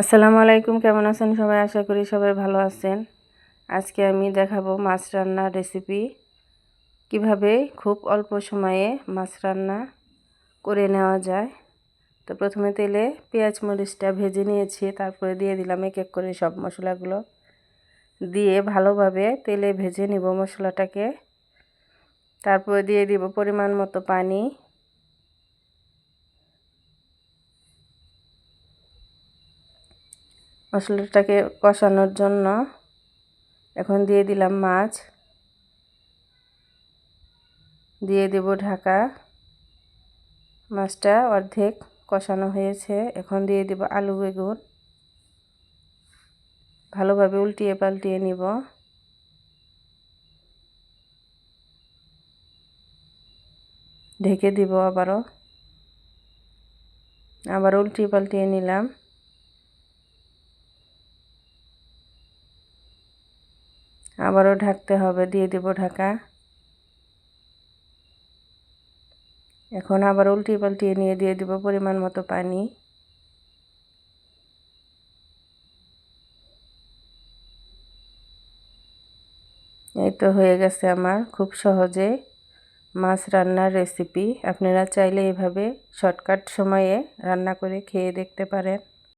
আসসালামু আলাইকুম, কেমন আছেন সবাই? আশা করি সবাই ভালো আছেন। আজকে আমি দেখাবো মাছ রান্নার রেসিপি, কিভাবে খুব অল্প সময়ে মাছ রান্না করে নেওয়া যায়। তো প্রথমে তেলে পেঁয়াজ মরিচটা ভেজে নিয়েছি, তারপরে দিয়ে দিলাম এক এক করে সব মশলাগুলো দিয়ে ভালোভাবে তেলে ভেজে নিব মশলাটাকে। তারপরে দিয়ে দিব পরিমাণ মতো পানি। মশলাটাকে কষানোর জন্য এখন দিয়ে দিলাম মাছ, দিয়ে দেব ঢাকা। মাছটা অর্ধেক কষানো হয়েছে, এখন দিয়ে দেব আলু বেগুন। ভালোভাবে উল্টিয়ে পাল্টিয়ে নিব। ঢেকে দিব আবার উল্টিয়ে পাল্টিয়ে নিলাম। আবারও ঢাকতে হবে, দিয়ে দেব ঢাকা। এখন আবার উল্টিয়ে পাল্টিয়ে নিয়ে দিয়ে দেব পরিমাণ মতো পানি। এই তো হয়ে গেছে আমার খুব সহজে মাছ রান্নার রেসিপি। আপনারা চাইলে এভাবে শর্টকাট সময়ে রান্না করে খেয়ে দেখতে পারেন।